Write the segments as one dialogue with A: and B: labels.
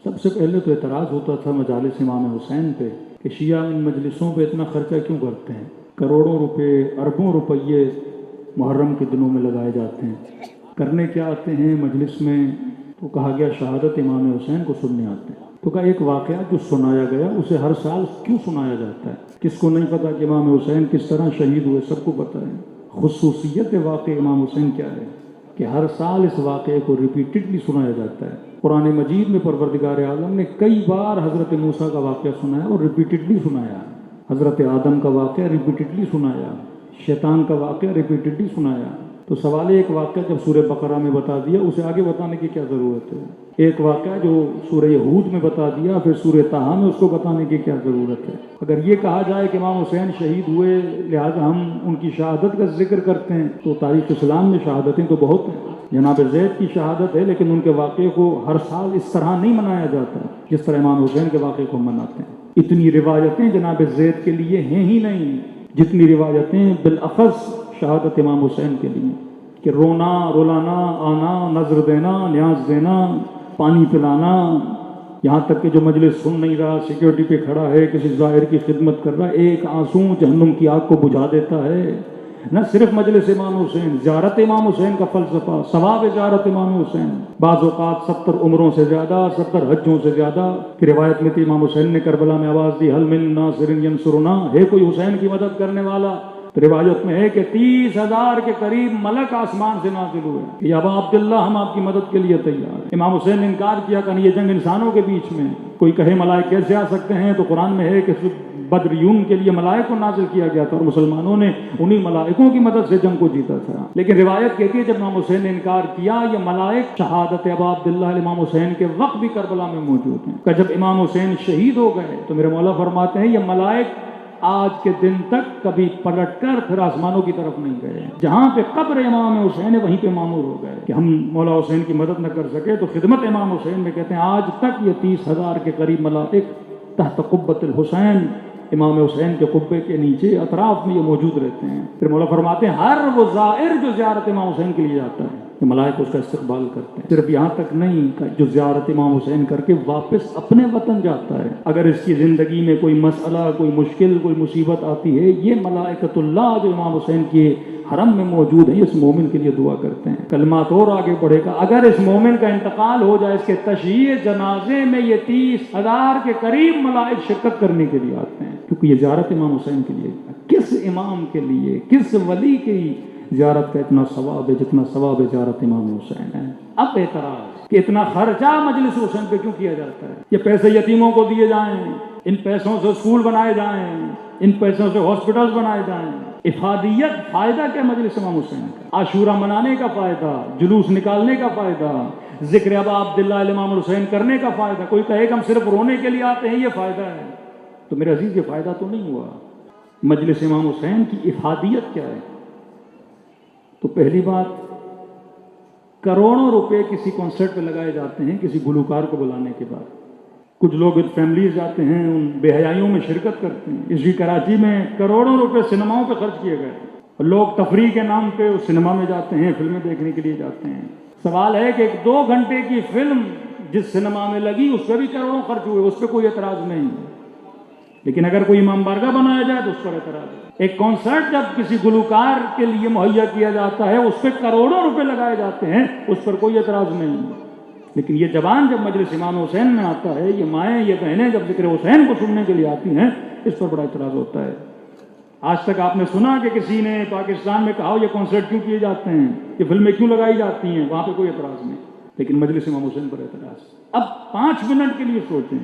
A: سب سے پہلے تو اعتراض ہوتا تھا مجالس امام حسین پہ کہ شیعہ ان مجلسوں پہ اتنا خرچہ کیوں کرتے ہیں، کروڑوں روپے اربوں روپیے محرم کے دنوں میں لگائے جاتے ہیں، کرنے کیا آتے ہیں مجلس میں؟ تو کہا گیا شہادت امام حسین کو سننے آتے ہیں۔ تو کہا ایک واقعہ جو سنایا گیا اسے ہر سال کیوں سنایا جاتا ہے؟ کس کو نہیں پتا کہ امام حسین کس طرح شہید ہوئے؟ سب کو پتہ ہے۔ خصوصیت واقع امام حسین کیا ہے کہ ہر سال اس واقعے کو ریپیٹڈلی سنایا جاتا ہے۔ قرآن مجید میں پروردگار عالم نے کئی بار حضرت موسیٰ کا واقعہ سنایا اور ریپیٹڈلی سنایا، حضرت آدم کا واقعہ ریپیٹڈلی سنایا، شیطان کا واقعہ ریپیٹڈلی سنایا۔ تو سوال ہے ایک واقعہ جب سورہ بقرہ میں بتا دیا اسے آگے بتانے کی کیا ضرورت ہے؟ ایک واقعہ جو سورہ ہود میں بتا دیا پھر سورہ طٰہٰ میں اس کو بتانے کی کیا ضرورت ہے؟ اگر یہ کہا جائے کہ امام حسین شہید ہوئے لہذا ہم ان کی شہادت کا ذکر کرتے ہیں، تو تاریخ اسلام میں شہادتیں تو بہت ہیں۔ جناب زید کی شہادت ہے لیکن ان کے واقعے کو ہر سال اس طرح نہیں منایا جاتا جس طرح امام حسین کے واقعے کو مناتے ہیں۔ اتنی روایتیں جناب زید کے لیے ہیں ہی نہیں جتنی روایتیں بالاخص شہادت امام حسین کے لیے، کہ رونا رلانا، آنا نظر دینا، نیاز دینا، پانی پلانا، یہاں تک کہ جو مجلس سن نہیں رہا سیکیورٹی پہ کھڑا ہے کسی ظاہر کی خدمت کر رہا ہے، ایک آنسو جہنم کی آگ کو بجھا دیتا ہے۔ نہ صرف مجلس امام حسین، زیارت امام حسین کا فلسفہ، ثواب زیارت امام حسین، بعض اوقات 70 عمروں سے زیادہ، 70 حجوں سے زیادہ۔ کہ روایت میں تھی امام حسین نے کربلا میں آواز دی حل من ناصر ینصرنا، ہے کوئی حسین کی مدد کرنے والا؟ روایت میں ہے کہ 30,000 کے قریب ملک آسمان سے نازل ہوئے کہ یا ابا عبداللہ ہم آپ کی مدد کے لیے تیار ہیں۔ امام حسین نے انکار کیا کہ یہ جنگ انسانوں کے بیچ میں، کوئی کہے ملائک کیسے آ سکتے ہیں؟ تو قرآن میں ہے کہ بدریون کے لیے ملائک کو نازل کیا گیا تھا اور مسلمانوں نے انہی ملائکوں کی مدد سے جنگ کو جیتا تھا۔ لیکن روایت کہتی ہے جب امام حسین نے انکار کیا، یہ ملائک شہادت ابا عبداللہ امام حسین کے وقت بھی کربلا میں موجود ہیں کہ جب امام حسین شہید ہو گئے تو میرے مولا فرماتے ہیں یہ ملائک آج کے دن تک کبھی پلٹ کر پھر آسمانوں کی طرف نہیں گئے، جہاں پہ قبر امام حسین ہے وہیں پہ معمور ہو گئے کہ ہم مولا حسین کی مدد نہ کر سکے۔ تو خدمت امام حسین میں کہتے ہیں آج تک یہ 30,000 کے قریب ملائک تحت قبۃ الحسین، امام حسین کے قبے کے نیچے اطراف میں یہ موجود رہتے ہیں۔ پھر مولا فرماتے ہیں ہر وہ زائر جو زیارت امام حسین کے لیے جاتا ہے کہ ملائکہ اس کا استقبال کرتے ہیں۔ صرف یہاں تک نہیں کہ جو زیارت امام حسین کر کے واپس اپنے وطن جاتا ہے، اگر اس کی زندگی میں کوئی مسئلہ، کوئی مشکل، کوئی مصیبت آتی ہے، یہ ملائکۃ اللہ جو امام حسین کے حرم میں موجود ہیں اس مومن کے لیے دعا کرتے ہیں۔ کلمات اور آگے بڑھے گا، اگر اس مومن کا انتقال ہو جائے اس کے تشییع جنازے میں یہ 30,000 کے قریب ملائک شرکت کرنے کے لیے آتے ہیں، کیونکہ یہ زیارت امام حسین کے لیے۔ کس امام کے لیے، کس ولی کی زیارت کا اتنا ثواب ہے جتنا ثواب زیارت امام حسین ہے؟ اب اعتراض کہ اتنا خرچہ مجلس حسین پہ کیوں کیا جاتا ہے؟ یہ پیسے یتیموں کو دیے جائیں، ان پیسوں سے اسکول بنائے جائیں، ان پیسوں سے ہاسپٹلز بنائے جائیں، افادیت فائدہ کیا مجلس امام حسین کا؟ عاشورہ منانے کا فائدہ، جلوس نکالنے کا فائدہ، ذکر ابا عبداللہ امام حسین کرنے کا فائدہ۔ کوئی کہے کہ ہم صرف رونے کے لیے آتے ہیں یہ فائدہ ہے، تو میرے عزیز یہ فائدہ تو نہیں ہوا۔ مجلس امام حسین کی افادیت کیا ہے؟ تو پہلی بات، کروڑوں روپے کسی کنسرٹ پہ لگائے جاتے ہیں کسی گلوکار کو بلانے کے بعد۔ کچھ لوگ فیملیز جاتے ہیں ان بے حیائیوں میں شرکت کرتے ہیں۔ اسی کراچی میں کروڑوں روپے سنیماؤں پہ خرچ کیے گئے، لوگ تفریح کے نام پہ اس سنیما میں جاتے ہیں، فلمیں دیکھنے کے لیے جاتے ہیں۔ سوال ہے کہ 2 گھنٹے کی فلم جس سنیما میں لگی اس پہ بھی کروڑوں خرچ ہوئے، اس پہ کوئی اعتراض نہیں، لیکن اگر کوئی امام بارگاہ بنایا جائے تو اس پر اعتراض ہے۔ ایک کنسرٹ جب کسی گلوکار کے لیے مہیا کیا جاتا ہے اس پہ کروڑوں روپے لگائے جاتے ہیں، اس پر کوئی اعتراض نہیں، لیکن یہ جوان جب مجلس امام حسین میں آتا ہے، یہ مائیں یہ بہنیں جب ذکر حسین کو سننے کے لیے آتی ہیں، اس پر بڑا اعتراض ہوتا ہے۔ آج تک آپ نے سنا کہ کسی نے پاکستان میں کہا یہ کنسرٹ کیوں کیے جاتے ہیں، یہ فلمیں کیوں لگائی جاتی ہیں؟ وہاں پہ کوئی اعتراض نہیں، لیکن مجلس امام حسین پر اعتراض۔ اب 5 منٹ کے لیے سوچیں،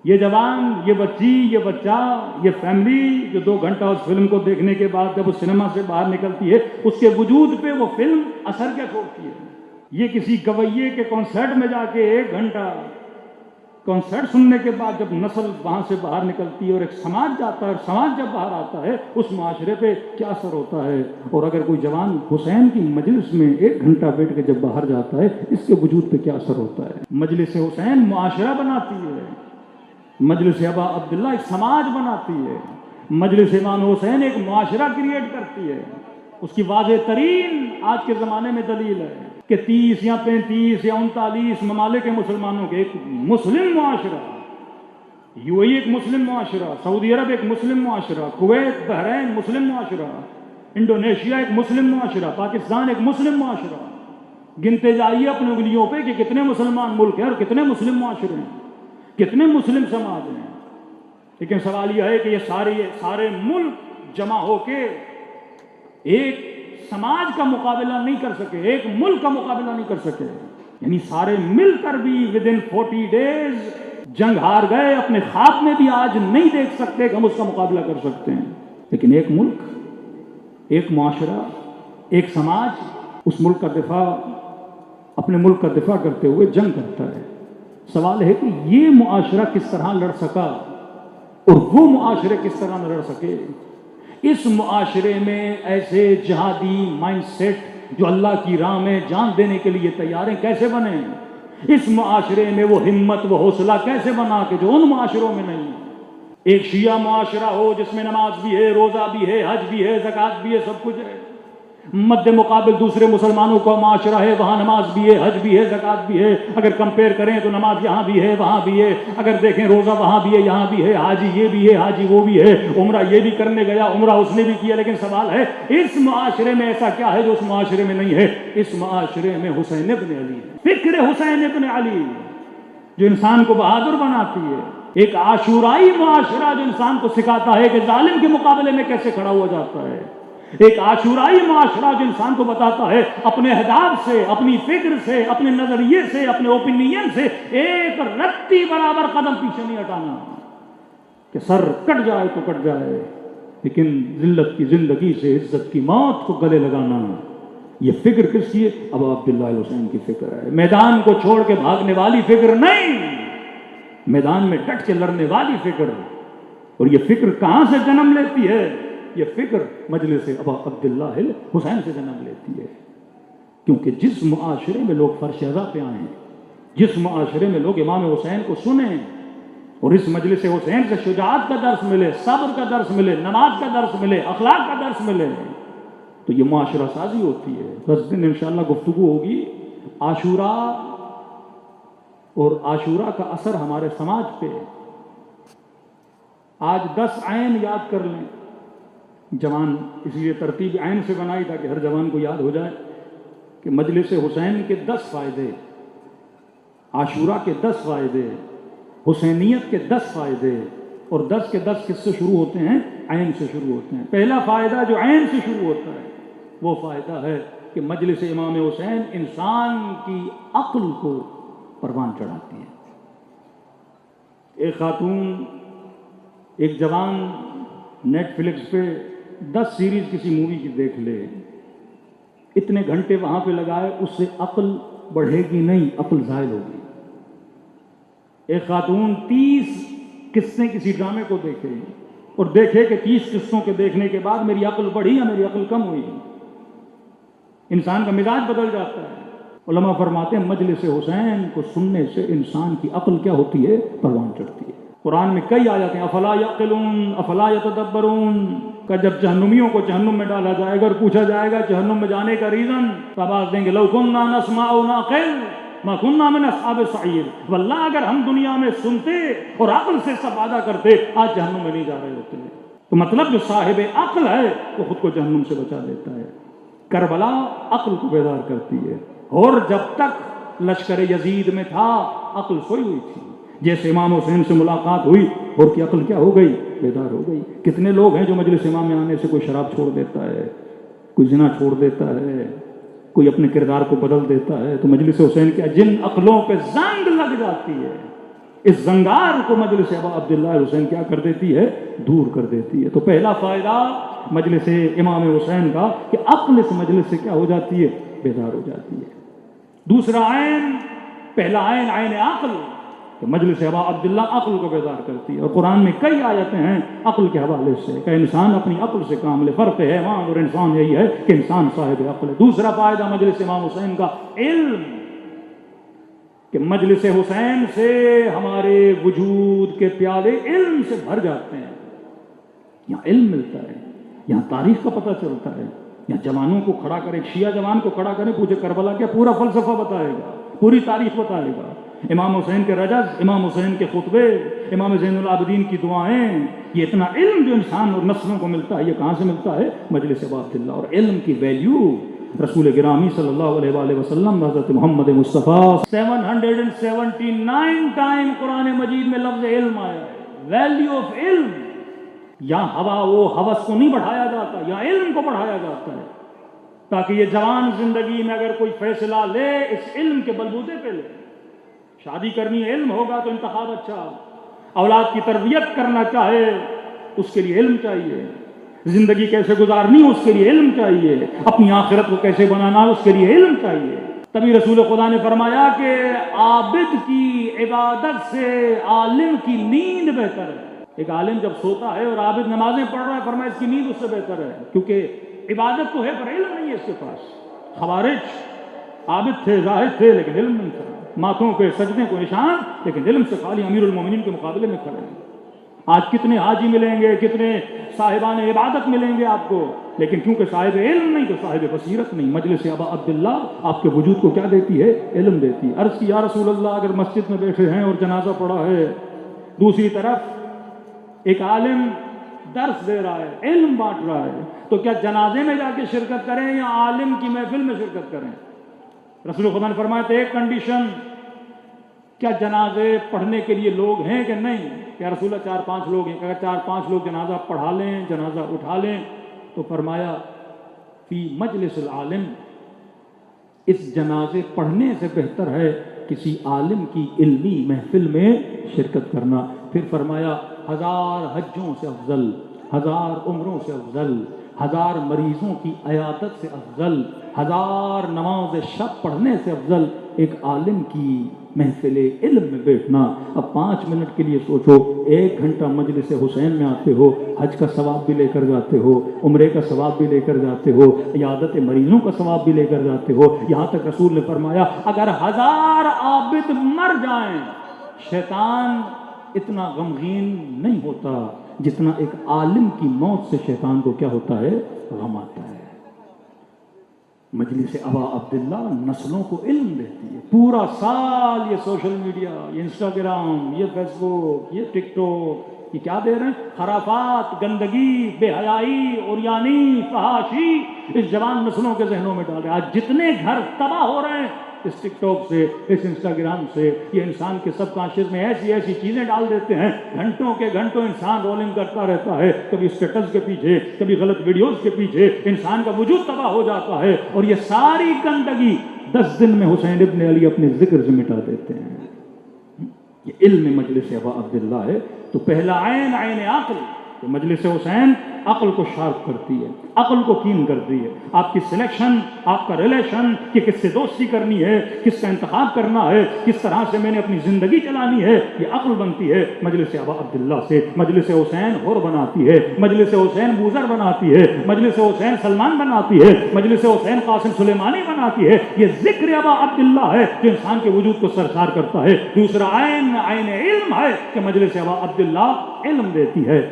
A: یہ جوان، یہ بچی، یہ بچہ، یہ فیملی جو 2 گھنٹہ اس فلم کو دیکھنے کے بعد جب اس سنیما سے باہر نکلتی ہے اس کے وجود پہ وہ فلم اثر کیا چھوڑتی ہے؟ یہ کسی گویے کے کنسرٹ میں جا کے 1 گھنٹہ کنسرٹ سننے کے بعد جب نسل وہاں سے باہر نکلتی ہے اور ایک سماج جاتا ہے، اور سماج جب باہر آتا ہے اس معاشرے پہ کیا اثر ہوتا ہے؟ اور اگر کوئی جوان حسین کی مجلس میں 1 گھنٹہ بیٹھ کے جب باہر جاتا ہے اس کے وجود پہ کیا اثر ہوتا ہے؟ مجلس حسین معاشرہ بناتی ہے، مجلس ابا عبداللہ ایک سماج بناتی ہے، مجلس امام حسین ایک معاشرہ کریٹ کرتی ہے۔ اس کی واضح ترین آج کے زمانے میں دلیل ہے کہ کہ 30 یا 35 یا 39 ممالک مسلمانوں کے ایک مسلم معاشرہ، یو اے ای ایک مسلم معاشرہ، سعودی عرب ایک مسلم معاشرہ، کویت بحرین مسلم معاشرہ، انڈونیشیا ایک مسلم معاشرہ، پاکستان ایک مسلم معاشرہ، گنتے جائیے اپنی انگلیوں پہ کہ کتنے مسلمان ملک ہیں اور کتنے مسلم معاشرے ہیں، کتنے مسلم سماج ہیں۔ لیکن سوال یہ ہے کہ یہ سارے ملک جمع ہو کے ایک سماج کا مقابلہ نہیں کر سکے، ایک ملک کا مقابلہ نہیں کر سکے، یعنی سارے مل کر بھی ودن 40 days جنگ ہار گئے، اپنے خواب میں بھی آج نہیں دیکھ سکتے کہ ہم اس کا مقابلہ کر سکتے ہیں۔ لیکن ایک ملک، ایک معاشرہ، ایک سماج اس ملک کا دفاع، اپنے ملک کا دفاع کرتے ہوئے جنگ کرتا ہے۔ سوال ہے کہ یہ معاشرہ کس طرح لڑ سکا اور وہ معاشرے کس طرح نہ لڑ سکے؟ اس معاشرے میں ایسے جہادی مائنڈ سیٹ جو اللہ کی راہ میں جان دینے کے لیے تیار ہیں کیسے بنے؟ اس معاشرے میں وہ ہمت وہ حوصلہ کیسے بنا کہ جو ان معاشروں میں نہیں؟ ایک شیعہ معاشرہ ہو جس میں نماز بھی ہے، روزہ بھی ہے، حج بھی ہے، زکوٰۃ بھی ہے، سب کچھ ہے، مد مقابل دوسرے مسلمانوں کا معاشرہ ہے، وہاں نماز بھی ہے، حج بھی ہے، زکوٰۃ بھی ہے، اگر کمپیئر کریں تو نماز یہاں بھی ہے وہاں بھی ہے، اگر دیکھیں روزہ وہاں بھی ہے یہاں بھی ہے، حاجی یہ بھی ہے حاجی وہ بھی ہے، عمرہ یہ بھی کرنے گیا عمرہ اس نے بھی کیا۔ لیکن سوال ہے اس معاشرے میں ایسا کیا ہے جو اس معاشرے میں نہیں ہے؟ اس معاشرے میں حسین ابن علی ہے، فکر حسین ابن علی جو انسان کو بہادر بناتی ہے، ایک عاشورائی معاشرہ جو انسان کو سکھاتا ہے کہ ظالم کے مقابلے میں کیسے کھڑا ہوا جاتا ہے، ایک عاشورائی معاشرہ جو انسان کو بتاتا ہے اپنے اہداف سے، اپنی فکر سے، اپنے نظریے سے، اپنے اوپینین سے ایک رتی برابر قدم پیچھے نہیں ہٹانا، کہ سر کٹ جائے تو کٹ جائے لیکن ذلت کی زندگی سے عزت کی موت کو گلے لگانا۔ یہ فکر کس کی ہے؟ ابا عبداللہ حسین کی فکر ہے، میدان کو چھوڑ کے بھاگنے والی فکر نہیں، میدان میں ڈٹ کے لڑنے والی فکر۔ اور یہ فکر کہاں سے جنم لیتی ہے؟ یہ فکر مجلس ابا عبداللہ حسین سے جنم لیتی ہے، کیونکہ جس معاشرے میں لوگ فرش ازا پہ آئے ہیں، جس معاشرے میں لوگ امام حسین کو سنیں اور اس مجلس حسین سے شجاعت کا درس ملے، صبر کا درس ملے، نماز کا درس ملے، اخلاق کا درس ملے، تو یہ معاشرہ سازی ہوتی ہے۔ 10 دن انشاءاللہ گفتگو ہوگی عاشورہ اور عاشورہ کا اثر ہمارے سماج پہ۔ آج 10 عین یاد کر لیں، جوان اس لیے ترتیب عین سے بنائی تاکہ ہر جوان کو یاد ہو جائے کہ مجلس حسین کے 10 فائدے، عاشورہ کے 10 فائدے، حسینیت کے 10 فائدے، اور 10 کے 10 کس سے شروع ہوتے ہیں؟ عین سے شروع ہوتے ہیں۔ پہلا فائدہ جو عین سے شروع ہوتا ہے وہ فائدہ ہے کہ مجلس امام حسین انسان کی عقل کو پروان چڑھاتی ہے۔ ایک خاتون، ایک جوان نیٹ فلکس پہ 10 سیریز کسی مووی کی دیکھ لے، اتنے گھنٹے وہاں پہ لگائے، اس سے عقل بڑھے گی نہیں، عقل زائل ہوگی۔ ایک خاتون 30 قصے کسی ڈرامے کو دیکھے اور دیکھے کہ 30 قصوں کے دیکھنے کے بعد میری عقل بڑھی یا میری عقل کم ہوئی، انسان کا مزاج بدل جاتا ہے۔ علماء فرماتے ہیں مجلس حسین کو سننے سے انسان کی عقل کیا ہوتی ہے؟ پروان چڑھتی ہے۔ قرآن میں کئی آیات ہیں، افلا یعقلون افلا یتدبرون، کہ جب جہنمیوں کو جہنم میں ڈالا جائے گا اور پوچھا جائے گا جہنم میں جانے کا ریزن، تب آج دیں گے لو کنا نسمع او نعقل ما کنا من اصحاب السعیر، واللہ اگر ہم دنیا میں سنتے اور عقل سے استفادہ کرتے آج جہنم میں نہیں جا رہے ہوتے۔ تو مطلب جو صاحب عقل ہے وہ خود کو جہنم سے بچا لیتا ہے۔ کربلا عقل کو بیدار کرتی ہے، اور جب تک لشکر یزید میں تھا عقل سوئی ہوئی تھی، جیسے امام حسین سے ملاقات ہوئی اور کی عقل کیا ہو گئی؟ بیدار ہو گئی۔ کتنے لوگ ہیں جو مجلس امام میں آنے سے کوئی شراب چھوڑ دیتا ہے، کوئی زنا چھوڑ دیتا ہے، کوئی اپنے کردار کو بدل دیتا ہے، تو مجلس حسین کیا جن عقلوں پہ زنگ لگ جاتی ہے، اس زنگار کو مجلس ابا عبداللہ حسین کیا کر دیتی ہے؟ دور کر دیتی ہے۔ تو پہلا فائدہ مجلس امام حسین کا کہ عقل اس مجلس سے کیا ہو جاتی ہے؟ بیدار ہو جاتی ہے۔ دوسرا عین، پہلا عین عین عقل، کہ مجلس ابا عبداللہ عقل کو بیدار کرتی ہے، اور قرآن میں کئی آیتیں ہیں عقل کے حوالے سے کہ انسان اپنی عقل سے کام لے۔ فرق ہے حیوان اور انسان یہی ہے کہ انسان صاحب عقل ہے۔ دوسرا فائدہ مجلس امام حسین کا علم، کہ مجلس حسین سے ہمارے وجود کے پیالے علم سے بھر جاتے ہیں، یہاں علم ملتا ہے، یہاں تاریخ کا پتہ چلتا ہے، یا جوانوں کو کھڑا کرے، شیعہ جوان کو کھڑا کرے، پوچھے کربلا کیا، پورا فلسفہ بتائے گا، پوری تاریخ بتائے گا، امام حسین کے رجز، امام حسین کے خطبے، امام زین العابدین کی دعائیں، یہ اتنا علم جو انسان اور نسلوں کو ملتا ہے، یہ کہاں سے ملتا ہے؟ مجلس ابا عبداللہ۔ اور علم کی ویلیو رسول گرامی صلی اللہ علیہ وآلہ وسلم، حضرت محمد مصطفیٰ 779 ٹائم قرآن مجید میں لفظ علم آیا ہے، ویلیو آف علم۔ یا ہوا وہ ہوس کو نہیں بڑھایا جاتا، یا علم کو بڑھایا جاتا ہے، تاکہ یہ جوان زندگی میں اگر کوئی فیصلہ لے اس علم کے بلبوتے پہ لے۔ شادی کرنی علم ہوگا تو انتخاب اچھا، اولاد کی تربیت کرنا چاہے اس کے لیے علم چاہیے، زندگی کیسے گزارنی اس کے لیے علم چاہیے، اپنی آخرت کو کیسے بنانا اس کے لیے علم چاہیے۔ تبھی رسول خدا نے فرمایا کہ عابد کی عبادت سے عالم کی نیند بہتر ہے۔ ایک عالم جب سوتا ہے اور عابد نمازیں پڑھ رہا ہے، فرمایا اس کی نیند اس سے بہتر ہے، کیونکہ عبادت تو ہے پر علم نہیں ہے اس کے پاس۔ خوارج عابد تھے، زاہد تھے، لیکن علم نہیں تھا، ماتھوں پہ سجدے کو نشان، لیکن علم سے خالی امیر المومنین کے مقابلے میں کھڑے ہیں۔ آج کتنے حاجی ملیں گے، کتنے صاحبان عبادت ملیں گے آپ کو، لیکن کیونکہ صاحب علم نہیں تو صاحب بصیرت نہیں۔ مجلس ابا عبداللہ آپ کے وجود کو کیا دیتی ہے؟ علم دیتی ہے۔ عرض کی یا رسول اللہ، اگر مسجد میں بیٹھے ہیں اور جنازہ پڑا ہے، دوسری طرف ایک عالم درس دے رہا ہے، علم بانٹ رہا ہے، تو کیا جنازے میں جا کے شرکت کریں یا عالم کی محفل میں شرکت کریں؟ رسول خدا نے فرمایا تھا ایک کنڈیشن، کیا جنازے پڑھنے کے لیے لوگ ہیں کہ نہیں؟ کیا رسول اللہ 4-5 لوگ ہیں؟ اگر 4-5 لوگ جنازہ پڑھا لیں، جنازہ اٹھا لیں، تو فرمایا فی مجلس العالم، اس جنازے پڑھنے سے بہتر ہے کسی عالم کی علمی محفل میں شرکت کرنا۔ پھر فرمایا 1000 حجوں سے افضل، 1000 عمروں سے افضل، 1000 مریضوں کی عیادت سے افضل، 1000 نماز شب پڑھنے سے افضل ایک عالم کی محفل علم میں بیٹھنا۔ اب 5 منٹ کے لیے سوچو، 1 گھنٹہ مجلس حسین میں آتے ہو، حج کا ثواب بھی لے کر جاتے ہو، عمرے کا ثواب بھی لے کر جاتے ہو، عیادت مریضوں کا ثواب بھی لے کر جاتے ہو، یہاں تک رسول نے فرمایا اگر 1000 عابد مر جائیں، شیطان اتنا غمگین نہیں ہوتا جتنا ایک عالم کی موت سے شیطان کو کیا ہوتا ہے؟ غم آتا ہے۔ مجلس ابا عبداللہ نسلوں کو علم دیتی ہے۔ پورا سال یہ سوشل میڈیا، یہ انسٹاگرام، یہ فیس بک، یہ ٹک ٹاک، یہ کیا دے رہے ہیں؟ خرافات، گندگی، بے حیائی، عریانی، فحاشی اس جوان نسلوں کے ذہنوں میں ڈال رہے ہیں۔ آج جتنے گھر تباہ ہو رہے ہیں اس ٹک ٹاک سے، اس انسٹاگرام سے، یہ انسان کے سب کانشیس میں ایسی ایسی چیزیں ڈال دیتے ہیں، گھنٹوں کے گھنٹوں انسان رولنگ کرتا رہتا ہے، کبھی اسٹیٹس کے پیچھے، کبھی غلط ویڈیوز کے پیچھے، انسان کا وجود تباہ ہو جاتا ہے، اور یہ ساری گندگی 10 دن میں حسین ابن علی اپنے ذکر سے مٹا دیتے ہیں۔ یہ علم مجلس ابا عبداللہ ہے۔ تو پہلا عین، عین عقل، کہ مجلس حسین عقل کو شارپ کرتی ہے، عقل کو کین کرتی ہے۔ آپ کی سلیکشن، آپ کا ریلیشن، کہ کس سے دوستی کرنی ہے، کس کا انتخاب کرنا ہے، کس طرح سے میں نے اپنی زندگی چلانی ہے، یہ عقل بنتی ہے مجلس ابا عبداللہ سے۔ مجلس حسین حر بناتی ہے، مجلس حسین بوذر بناتی ہے، مجلس حسین سلمان بناتی ہے، مجلس حسین قاسم سلیمانی بناتی ہے۔ یہ ذکر ابا عبداللہ ہے جو انسان کے وجود کو سرشار کرتا ہے۔ دوسرا عین، عین علم ہے کہ مجلس ابا عبداللہ علم دیتی ہے۔